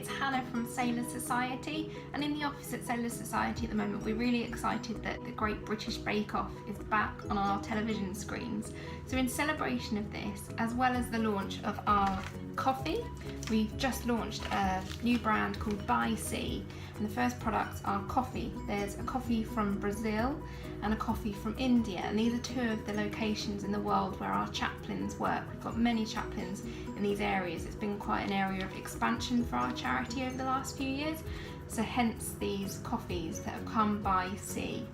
it's Hannah from Sailors Society, and in the office at Sailors Society at the moment we're really excited that the Great British Bake Off is back on our television screens. So in celebration of this, as well as the launch of our coffee, we've just launched a new brand called BySea, and the first products are coffee. There's a coffee from Brazil and a coffee from India, and these are two of the locations in the world where our chaplains work. We've got many chaplains in these areas. It's been quite an area of expansion for our charity over the last few years, so hence these coffees that have come by sea.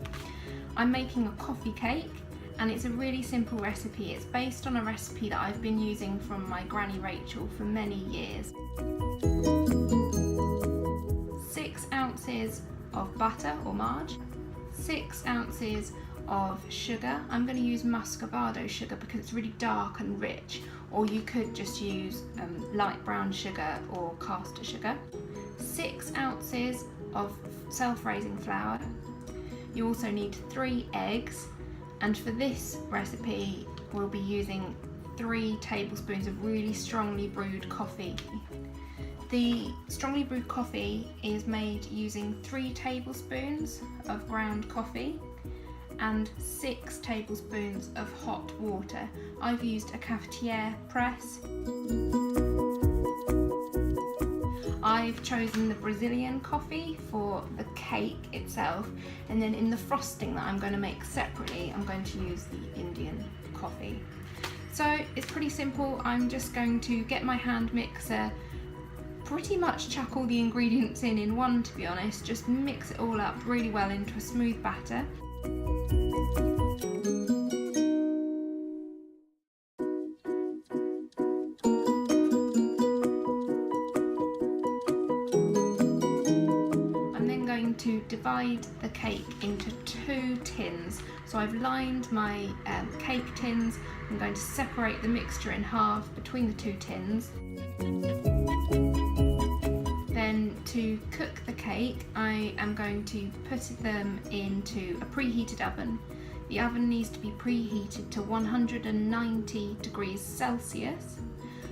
I'm making a coffee cake, and it's a really simple recipe. It's based on a recipe that I've been using from my granny Rachel for many years. 6 ounces of butter or marge, 6 ounces of sugar. I'm going to use muscovado sugar because it's really dark and rich, or you could just use light brown sugar or caster sugar. 6 ounces of self-raising flour. You also need 3 eggs, and for this recipe we'll be using 3 tablespoons of really strongly brewed coffee. The strongly brewed coffee is made using 3 tablespoons of ground coffee and 6 tablespoons of hot water. I've used a cafetiere press. I've chosen the Brazilian coffee for the cake itself, and then in the frosting that I'm going to make separately, I'm going to use the Indian coffee. So it's pretty simple. I'm just going to get my hand mixer, pretty much chuck all the ingredients in one, to be honest, just mix it all up really well into a smooth batter. I'm then going to divide the cake into 2 tins. So I've lined my cake tins. I'm going to separate the mixture in half between the 2 tins. Then to cook the cake, I am going to put them into a preheated oven. The oven needs to be preheated to 190 degrees Celsius.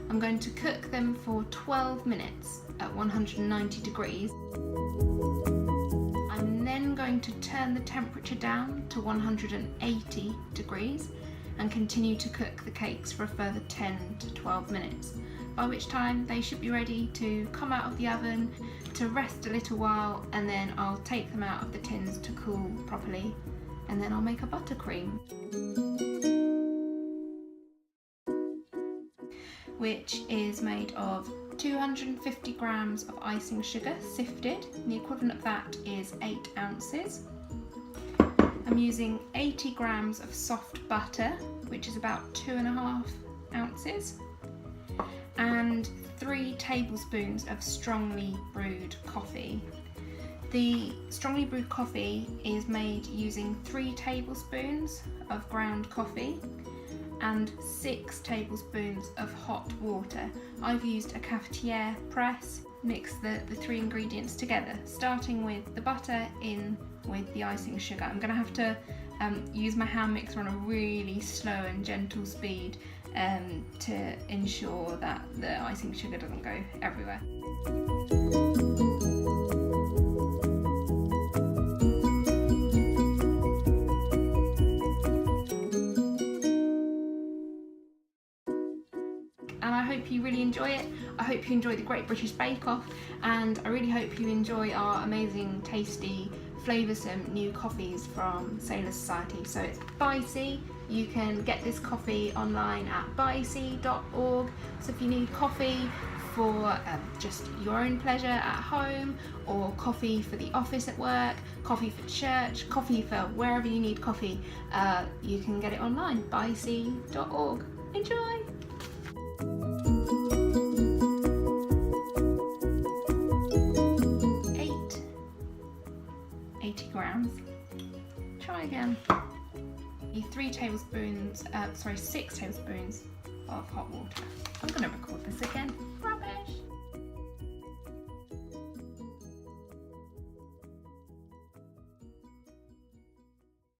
I'm going to cook them for 12 minutes at 190 degrees. I'm then going to turn the temperature down to 180 degrees and continue to cook the cakes for a further 10 to 12 minutes. By which time they should be ready to come out of the oven, to rest a little while, and then I'll take them out of the tins to cool properly, and then I'll make a buttercream, which is made of 250 grams of icing sugar sifted, and the equivalent of that is 8 ounces. I'm using 80 grams of soft butter, which is about 2.5 ounces. And 3 tablespoons of strongly brewed coffee. The strongly brewed coffee is made using 3 tablespoons of ground coffee and 6 tablespoons of hot water. I've used a cafetiere press. Mix the 3 ingredients together, starting with the butter in with the icing sugar. I'm going to have to use my hand mixer on a really slow and gentle speed to ensure that the icing sugar doesn't go everywhere. And I hope you really enjoy it. I hope you enjoy the Great British Bake Off, and I really hope you enjoy our amazing, tasty, flavoursome new coffees from Sailors Society. So it's BySea. You can get this coffee online at bysea.org. So if you need coffee for just your own pleasure at home, or coffee for the office at work, coffee for church, coffee for wherever you need coffee, you can get it online, bysea.org. Enjoy! 80 grams. Try again. 6 tablespoons of hot water. I'm going to record this again. Rubbish.